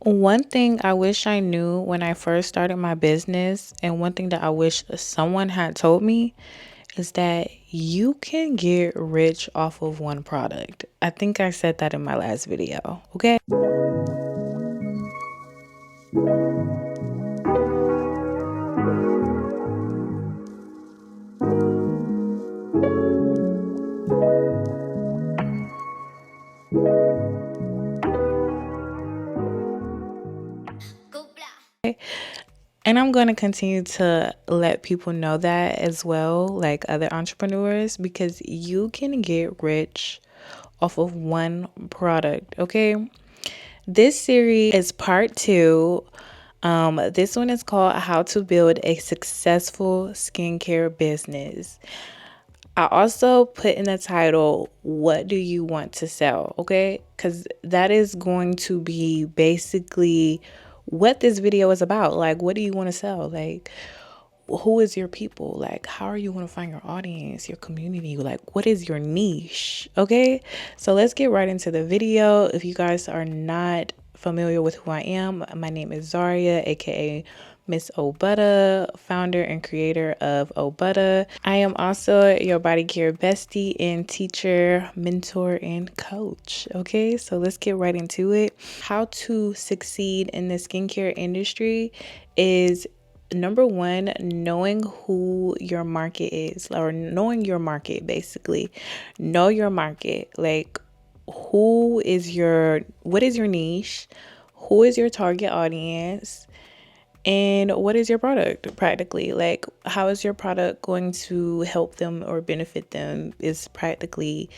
One thing I wish I knew when I first started my business, and one thing that I wish someone had told me, is that you can get rich off of one product. I think I said that in my last video, okay? And I'm going to continue to let people know that as well, like other entrepreneurs, because you can get rich off of one product, okay? This series is part 2. This one is called How to Build a Successful Skincare Business. I also put in the title, what do you want to sell? Okay, because that is going to be basically what this video is about. Like, what do you want to sell? Like, who is your people? Like, how are you going to find your audience, your community? Like, what is your niche? Okay, so let's get right into the video. If you guys are not familiar with who I am, my name is Zaria, aka Miss Buttah, founder and creator of Buttah. I am also your body care bestie and teacher, mentor, and coach. Okay, so let's get right into it. How to succeed in the skincare industry is, number one, knowing who your market is, or knowing your market. Basically, know your market. Like, what is your niche? Who is your target audience? And what is your product practically? Like, how is your product going to help them or benefit them is practically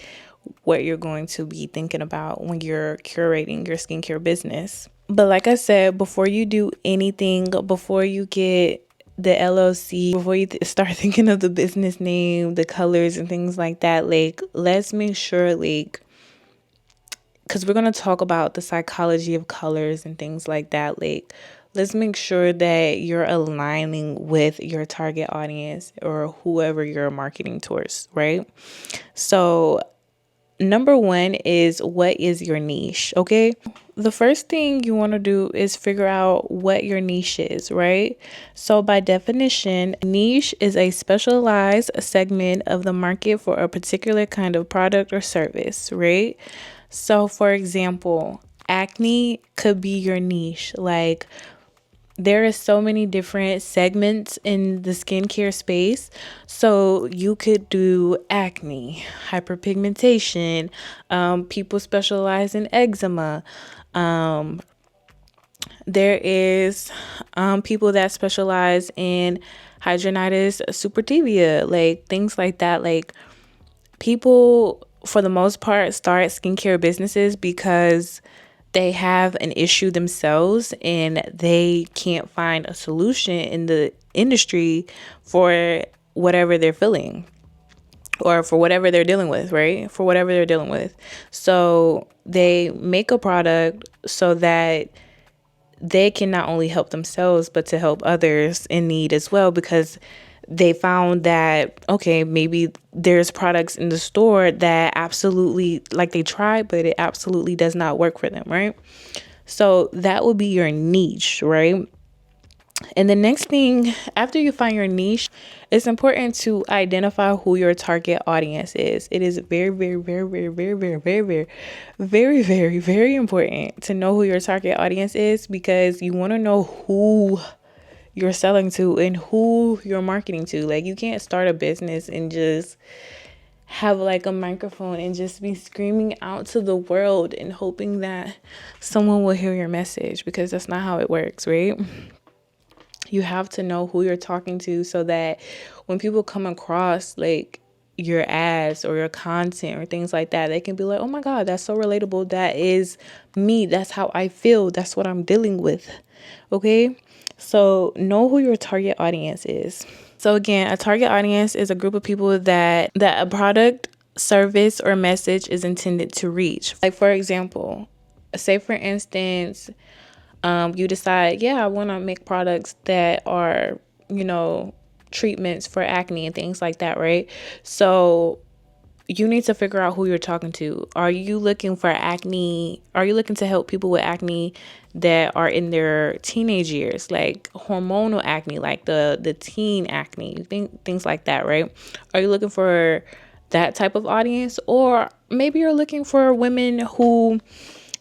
what you're going to be thinking about when you're curating your skincare business. But like I said, before you do anything, before you get the LLC, before you start thinking of the business name, the colors and things like that, like, let's make sure, like, because we're going to talk about the psychology of colors and things like that. Like, let's make sure that you're aligning with your target audience or whoever you're marketing towards, right? So, number one is, what is your niche? Okay. The first thing you want to do is figure out what your niche is, right? So by definition, niche is a specialized segment of the market for a particular kind of product or service, right? So for example, acne could be your niche. Like, there are so many different segments in the skincare space. So you could do acne, hyperpigmentation, people specialize in eczema. There is people that specialize in hidradenitis suppurativa, like things like that. Like, people, for the most part, start skincare businesses because they have an issue themselves and they can't find a solution in the industry for whatever they're feeling or for whatever they're dealing with, right? For whatever they're dealing with. So they make a product so that they can not only help themselves, but to help others in need as well, because they found that, okay, maybe there's products in the store that absolutely, like, they tried, but it absolutely does not work for them, right? So that would be your niche, right? And the next thing, after you find your niche, it's important to identify who your target audience is. It is very, very, very, very, very, very, very, very, very, very, very important to know who your target audience is, because you want to know who you're selling to and who you're marketing to. Like, you can't start a business and just have like a microphone and just be screaming out to the world and hoping that someone will hear your message, because that's not how it works, right? You have to know who you're talking to so that when people come across like your ads or your content or things like that, they can be like, oh my God, that's so relatable. That is me. That's how I feel. That's what I'm dealing with. Okay. So know who your target audience is. So again, a target audience is a group of people that a product, service, or message is intended to reach. Like, for example, say for instance, you decide, yeah, I want to make products that are, treatments for acne and things like that, right? So you need to figure out who you're talking to. Are you looking for acne? Are you looking to help people with acne that are in their teenage years, like hormonal acne, like the teen acne, things like that, right? Are you looking for that type of audience? Or maybe you're looking for women who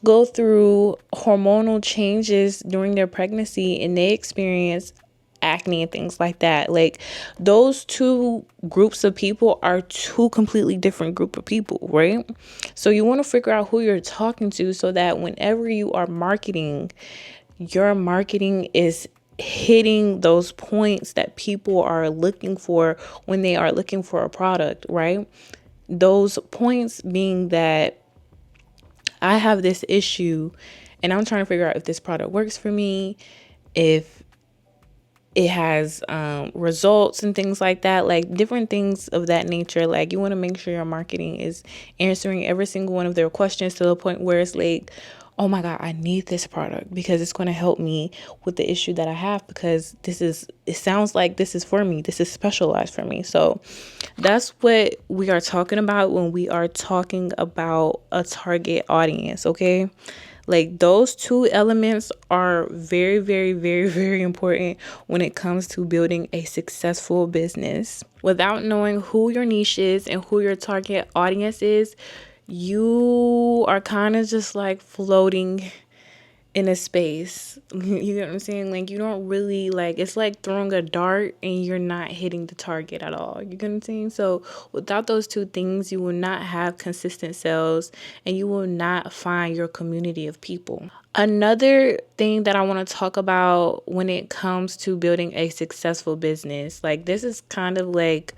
go through hormonal changes during their pregnancy and they experience acne and things like that. Like, those two groups of people are two completely different group of people, right? So you want to figure out who you're talking to so that whenever you are marketing, your marketing is hitting those points that people are looking for when they are looking for a product, right? Those points being that I have this issue and I'm trying to figure out if this product works for me, if it has results and things like that, like different things of that nature. Like, you want to make sure your marketing is answering every single one of their questions to the point where it's like, oh my God, I need this product because it's going to help me with the issue that I have, because it sounds like this is for me. This is specialized for me. So that's what we are talking about when we are talking about a target audience, okay? Like, those two elements are very, very, very, very important when it comes to building a successful business. Without knowing who your niche is and who your target audience is, you are kind of just like floating in a space. You get what I'm saying? Like, you don't really, like, it's like throwing a dart and you're not hitting the target at all. You get what I'm saying? So without those two things, you will not have consistent sales and you will not find your community of people. Another thing that I want to talk about when it comes to building a successful business, like, this is kind of like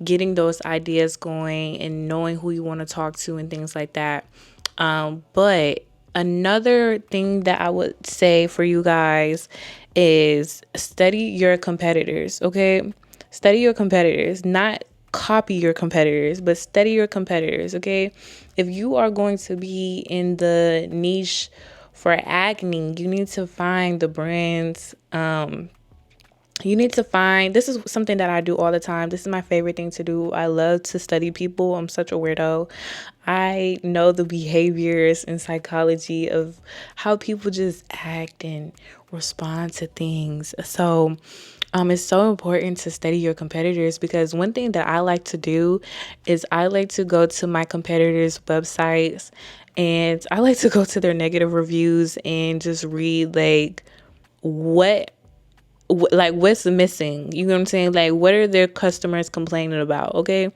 getting those ideas going and knowing who you want to talk to and things like that. But another thing that I would say for you guys is study your competitors, okay? Study your competitors, not copy your competitors, but study your competitors, okay? If you are going to be in the niche for acne, you need to find the brands, you need to find, this is something that I do all the time. This is my favorite thing to do. I love to study people. I'm such a weirdo. I know the behaviors and psychology of how people just act and respond to things. So it's so important to study your competitors, because one thing that I like to do is I like to go to my competitors' websites and I like to go to their negative reviews and just read like what's missing. You know what I'm saying? Like, what are their customers complaining about? Okay,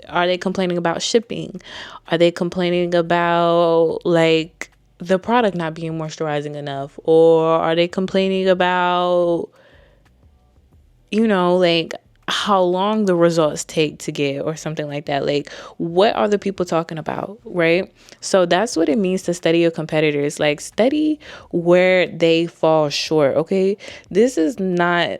are they complaining about shipping? Are they complaining about like the product not being moisturizing enough? Or are they complaining about, like how long the results take to get or something like that? Like, what are the people talking about, right? So that's what it means to study your competitors. Like, study where they fall short, okay? This is not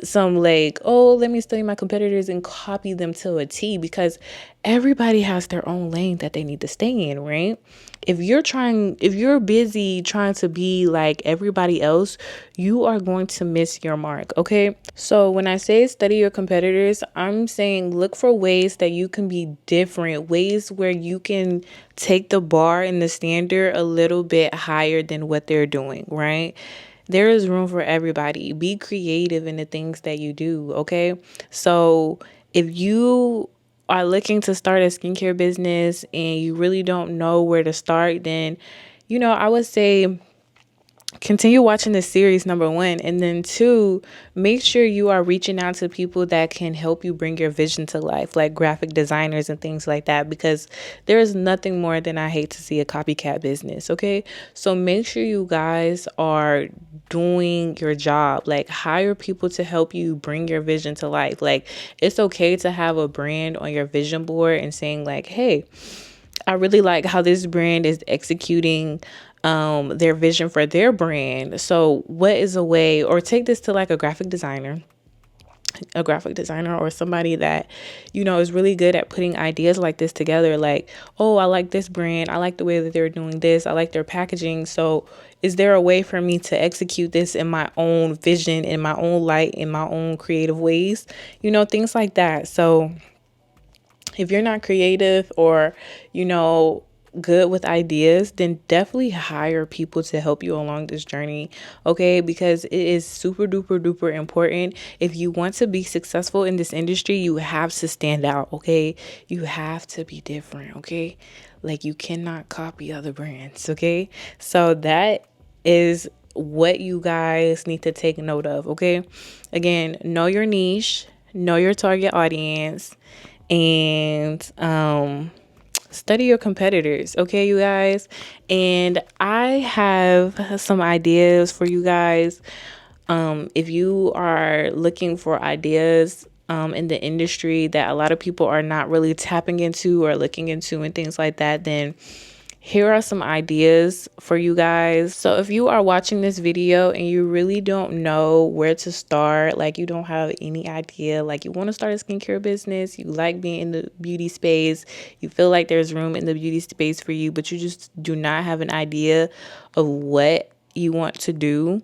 some like, oh, let me study my competitors and copy them to a T, because everybody has their own lane that they need to stay in, right? If you're busy trying to be like everybody else, you are going to miss your mark, okay? So when I say study your competitors, I'm saying look for ways that you can be different, ways where you can take the bar and the standard a little bit higher than what they're doing, right? There is room for everybody. Be creative in the things that you do, okay? So if you are looking to start a skincare business and you really don't know where to start, then, I would say continue watching the series, number one. And then two, make sure you are reaching out to people that can help you bring your vision to life, like graphic designers and things like that, because there is nothing more than I hate to see a copycat business. Okay. So make sure you guys are doing your job, like hire people to help you bring your vision to life. Like, it's okay to have a brand on your vision board and saying like, hey, I really like how this brand is executing their vision for their brand. So what is a way, or take this to like a graphic designer or somebody that, is really good at putting ideas like this together. Like, oh, I like this brand. I like the way that they're doing this. I like their packaging. So is there a way for me to execute this in my own vision, in my own light, in my own creative ways? Things like that. So If you're not creative or, good with ideas, then definitely hire people to help you along this journey, okay? Because it is super duper duper important. If you want to be successful in this industry, you have to stand out, okay? You have to be different, okay? Like, you cannot copy other brands, okay? So that is what you guys need to take note of, okay? Again, know your niche, know your target audience, and study your competitors, okay, you guys? And I have some ideas for you guys. If you are looking for ideas in the industry that a lot of people are not really tapping into or looking into and things like that, then here are some ideas for you guys. So if you are watching this video and you really don't know where to start, like you don't have any idea, like you want to start a skincare business, you like being in the beauty space, you feel like there's room in the beauty space for you, but you just do not have an idea of what you want to do,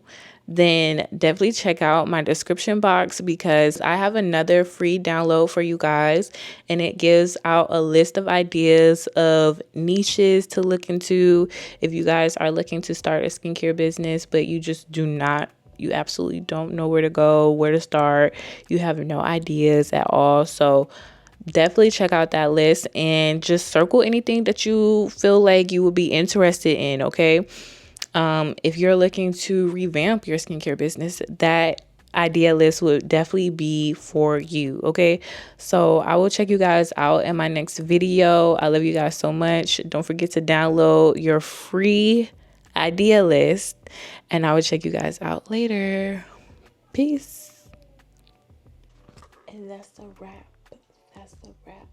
then definitely check out my description box, because I have another free download for you guys, and it gives out a list of ideas of niches to look into if you guys are looking to start a skincare business, but you absolutely don't know where to go, where to start. You have no ideas at all. So definitely check out that list and just circle anything that you feel like you would be interested in, okay? If you're looking to revamp your skincare business, that idea list would definitely be for you, okay? So I will check you guys out in my next video. I love you guys so much. Don't forget to download your free idea list, and I will check you guys out later. Peace. And that's a wrap. That's a wrap.